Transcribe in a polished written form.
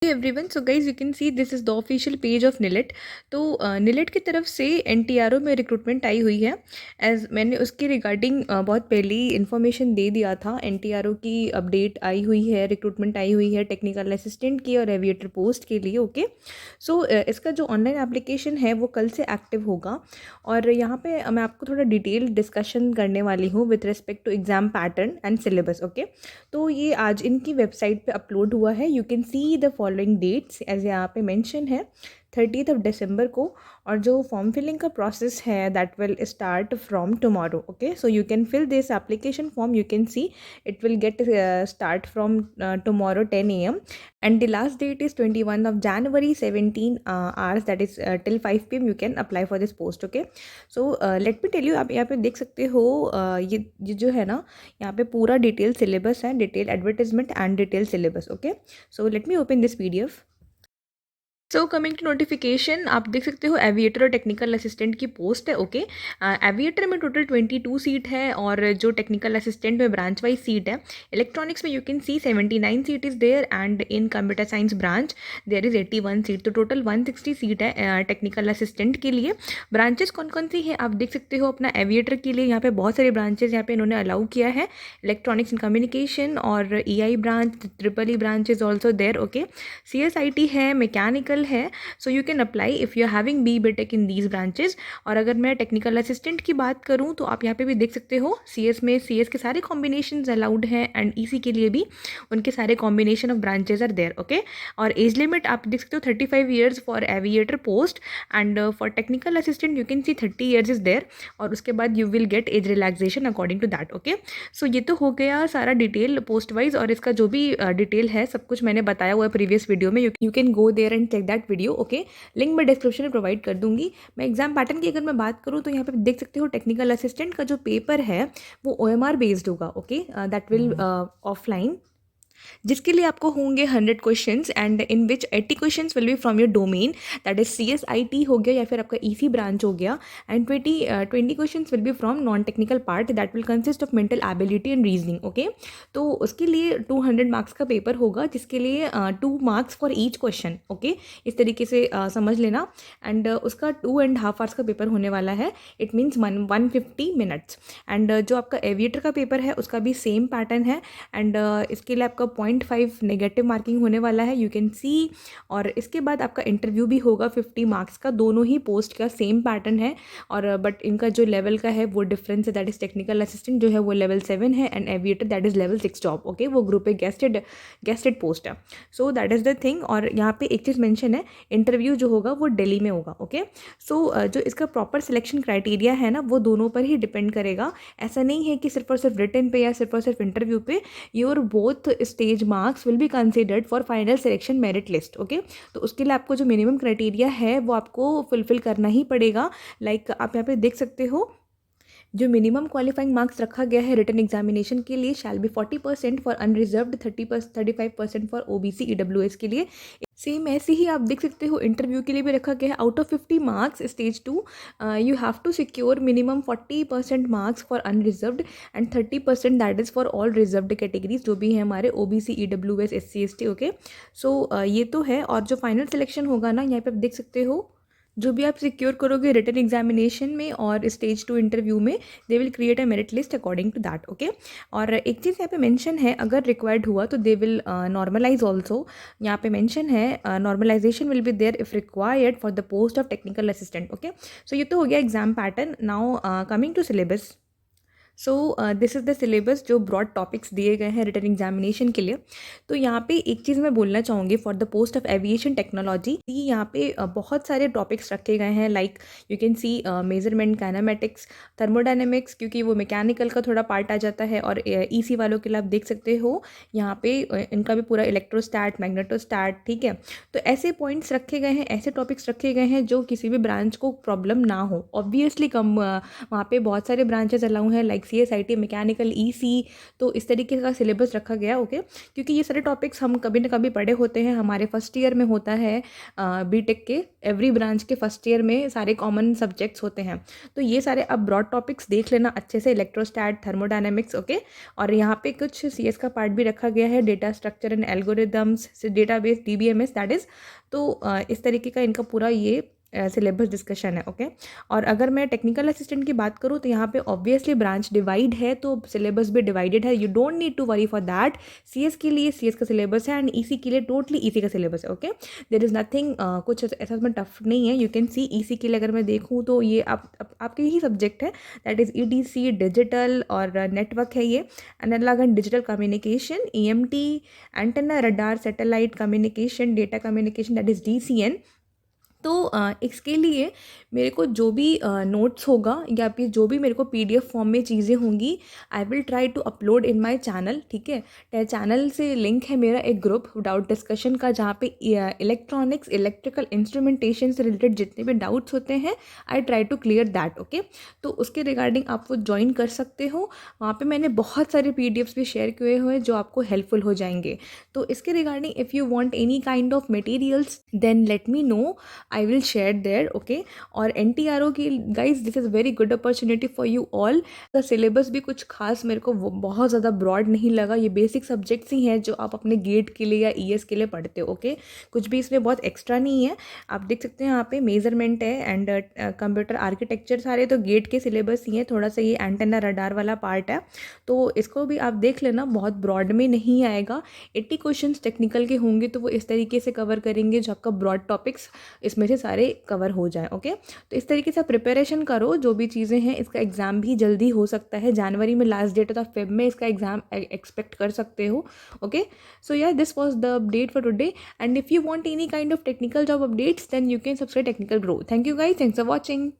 Everyone, so guys you can see this is the official page of NIELIT. तो निलेट की तरफ से एनटीआरओ में रिक्रूटमेंट आई हुई है। एज मैंने उसके रिगार्डिंग बहुत पहले ही इन्फॉर्मेशन दे दिया था। एनटीआरओ की अपडेट आई हुई है, रिक्रूटमेंट आई हुई है टेक्निकल असिस्टेंट की और एविएटर पोस्ट के लिए। ओके, सो इसका जो ऑनलाइन एप्लीकेशन है वो कल से एक्टिव होगा। और यहाँ पे मैं आपको थोड़ा डिटेल डिस्कशन करने वाली हूँ with respect to exam pattern and syllabus. Okay, तो ये आज इनकी वेबसाइट पे अपलोड हुआ है। You can see the following dates as यहाँ पे मेंशन है 30th दिसंबर को। और जो फॉर्म फिलिंग का प्रोसेस है that will start from tomorrow. Okay, so you can fill this application form. You can see it will get start from tomorrow 10 AM and the last date is 21 of January 17 hours, that is till 5 PM you can apply for this post. Okay, so let me tell you, आप यहाँ पे देख सकते हो ये जो है ना, यहाँ पे पूरा डिटेल सिलेबस है, detail advertisement and detail syllabus. Okay, so let me open this PDF। So coming to notification, आप देख सकते हो एविएटर और टेक्निकल असिस्टेंट की पोस्ट है। ओके, एविएटर में टोटल 22 सीट है और जो टेक्निकल असिस्टेंट में ब्रांच वाइज सीट है। इलेक्ट्रॉनिक्स में you can see 79 seat is there and in computer science branch there is 81 seat. तो टोटल 160 सीट है टेक्निकल असिस्टेंट के लिए। ब्रांचेस कौन कौन सी है आप देख सकते हो अपना एविएटर के लिए। यहाँ पे बहुत सारे ब्रांचेस यहाँ पे इन्होंने अलाउ किया है। इलेक्ट्रॉनिक्स एंड कम्युनिकेशन और EI branch, triple E branch is also there. Okay, CSIT है, मैकेनिकल है। So you can apply if you are having BTech in these branches. और अगर मैं टेक्निकल असिस्टेंट की बात करूँ तो आप यहाँ पे भी देख सकते हो CS में CS के सारे कॉम्बिनेशन अलाउड हैं एंड EC के लिए भी उनके सारे combination of branches are there. Okay, और एज लिमिट आप देख सकते हो 35 years for aviator post and for technical assistant you can see 30 years is there. और उसके बाद you will get age relaxation according to that. Okay, so ये तो हो गया सारा डिटेल पोस्ट वाइज, और इसका जो भी डिटेल है सब कुछ मैंने बताया हुआ है प्रीवियस वीडियो में। You can go there and check that video. Okay, link मैं डिस्क्रिप्शन में प्रोवाइड कर दूंगी। मैं एग्जाम पैटर्न की अगर मैं बात करूँ तो यहाँ पे देख सकते हो टेक्निकल असिस्टेंट का जो पेपर है वो OMR बेस्ड होगा। ओके, दैट विल ऑफलाइन, जिसके लिए आपको होंगे 100 questions and in which 80 questions will be from your domain, that is CSIT हो गया या फिर आपका EC ब्रांच हो गया। And 20 questions will be from non technical part that will consist of mental ability and reasoning. Okay, तो उसके लिए 200 मार्क्स का पेपर होगा, जिसके लिए 2 marks for each question. Okay, इस तरीके से समझ लेना। एंड उसका 2.5 आवर्स का पेपर होने वाला है। It means 150 minutes. एंड जो आपका एविएटर का पेपर है उसका भी सेम पैटर्न है एंड इसके लिए आपका 0.5 नेगेटिव मार्किंग होने वाला है, यू कैन सी। और इसके बाद आपका इंटरव्यू भी होगा 50 मार्क्स का। दोनों ही पोस्ट का सेम पैटर्न है और बट इनका जो लेवल का है वो डिफरेंस है। दैट इज टेक्निकल असिस्टेंट जो है वो लेवल 7 है and aviator that is level 6 job. Okay, वो ग्रुप ए गेस्टेड पोस्ट है। So that is the thing. और यहाँ पे एक चीज़ मेंशन है, इंटरव्यू जो होगा वो दिल्ली में होगा। ओके, सो जो इसका प्रॉपर सिलेक्शन क्राइटेरिया है ना वो दोनों पर ही डिपेंड करेगा। ऐसा नहीं है कि सिर्फ और सिर्फ रिटन पे या सिर्फ और सिर्फ इंटरव्यू पे। Your both stage marks will be considered for final selection merit list. Okay, तो उसके लिए आपको जो मिनिमम क्राइटेरिया है वो आपको फुलफिल करना ही पड़ेगा। लाइक आप यहाँ पे देख सकते हो जो मिनिमम क्वालिफाइंग मार्क्स रखा गया है रिटन एग्जामिनेशन के लिए shall be 40% for unreserved, 35% for OBC EWS के लिए। सेम ऐसे ही आप देख सकते हो इंटरव्यू के लिए भी रखा गया है। Out of 50 marks stage 2 you have to secure minimum 40% marks for unreserved and 30% that is for all reserved categories जो भी है हमारे OBC EWS SC ST। Okay, so ये तो है। और जो फाइनल सिलेक्शन होगा ना, यहाँ पे आप देख सकते हो जो भी आप सिक्योर करोगे रिटन एग्जामिनेशन में और स्टेज 2 इंटरव्यू में, they will create a merit list according to that. Okay, और एक चीज़ यहाँ पे मेंशन है, अगर रिक्वायर्ड हुआ तो दे विल नॉर्मलाइज ऑल्सो। यहाँ पे मेंशन है normalisation will be there if required for the post of technical assistant. Okay, so ये तो हो गया exam pattern. Now coming to syllabus. So this is the syllabus जो ब्रॉड टॉपिक्स दिए गए हैं रिटन एग्जामिनेशन के लिए। तो यहाँ पे एक चीज़ मैं बोलना चाहूँगी for the post of aviation technology, यहाँ पे बहुत सारे टॉपिक्स रखे गए हैं। Like you can C measurement, kinematics, thermodynamics, क्योंकि वो मैकेनिकल का थोड़ा पार्ट आ जाता है। और EC वालों के लिए आप देख सकते हो यहाँ पे इनका भी पूरा इलेक्ट्रोस्टैट, मैग्नेटोस्टैट। ठीक है, तो ऐसे पॉइंट्स रखे गए हैं, ऐसे टॉपिक्स रखे गए हैं जो किसी भी ब्रांच को प्रॉब्लम ना हो। ऑब्वियसली कम वहाँ पे बहुत सारे ब्रांचेस अलाउ हैं लाइक CSIT मैकेनिकल, EC, तो इस तरीके का सिलेबस रखा गया, ओके। क्योंकि ये सारे टॉपिक्स हम कभी ना कभी पढ़े होते हैं, हमारे फर्स्ट ईयर में होता है, बीटेक के एवरी ब्रांच के फर्स्ट ईयर में सारे कॉमन सब्जेक्ट्स होते हैं। तो ये सारे अब ब्रॉड टॉपिक्स देख लेना अच्छे से, इलेक्ट्रोस्टैट, थर्मोडायनेमिक्स, ओके। और यहाँ पे कुछ CS का पार्ट भी रखा गया है, data structure and algorithms, database, DBMS that is. तो इस तरीके का इनका पूरा ये सिलेबस डिस्कशन है, ओके। और अगर मैं टेक्निकल असिस्टेंट की बात करूँ तो यहाँ पे ऑब्वियसली ब्रांच डिवाइड है, तो सिलेबस भी डिवाइडेड है, you don't need to worry for that. CS के लिए CS का सिलेबस है एंड EC के लिए टोटली EC का सिलेबस है, ओके। देयर इज़ नथिंग, कुछ ऐसा इसमें टफ नहीं है। यू कैन सी EC के लिए अगर मैं देखूँ तो ये आपके ही सब्जेक्ट है, दैट इज़ EDC, डिजिटल और नेटवर्क है ये, analogue and digital communication, EMT, antenna, radar, satellite communication, data communication, that is DCN। तो इसके लिए मेरे को जो भी नोट्स होगा या फिर जो भी मेरे को PDF फॉर्म में चीज़ें होंगी, I will try to upload in my channel, ठीक है। चैनल से लिंक है मेरा एक ग्रुप डाउट डिस्कशन का, जहाँ पे इलेक्ट्रॉनिक्स, इलेक्ट्रिकल इंस्ट्रूमेंटेशन से रिलेटेड जितने भी डाउट्स होते हैं, I try to clear that, okay. तो उसके रिगार्डिंग आप वो ज्वाइन कर सकते हो। वहाँ पे मैंने बहुत सारे PDFs भी शेयर किए हुए हैं जो आपको हेल्पफुल हो जाएंगे। तो इसके regarding if you want any kind of materials then let me know, I will share there, okay. और NTRO की guys this is very good opportunity for you all. The syllabus भी कुछ खास मेरे को बहुत ज़्यादा ब्रॉड नहीं लगा, ये बेसिक सब्जेक्ट्स ही हैं जो आप अपने गेट के लिए या ES के लिए पढ़ते हो, ओके। कुछ भी इसमें बहुत एक्स्ट्रा नहीं है। आप देख सकते हैं यहाँ पे मेजरमेंट है एंड कंप्यूटर आर्किटेक्चर, सारे तो गेट के सिलेबस ही हैं। थोड़ा सा ये एंटेना रडार वाला पार्ट है, तो इसको भी आप देख लेना, बहुत ब्रॉड में नहीं आएगा। 80 क्वेश्चन टेक्निकल के होंगे तो वो इस तरीके से कवर करेंगे जो आपका ब्रॉड टॉपिक्स इसमें से सारे कवर हो जाए, ओके। तो इस तरीके से प्रिपरेशन करो जो भी चीज़ें हैं। इसका एग्ज़ाम भी जल्दी हो सकता है, जनवरी में लास्ट डेट है, तो फेब में इसका एग्ज़ाम एक्सपेक्ट कर सकते हो, okay. So yeah this was the update for today and if you want any kind of technical job updates then you can subscribe Technical Grow. Thank you guys, thanks for watching.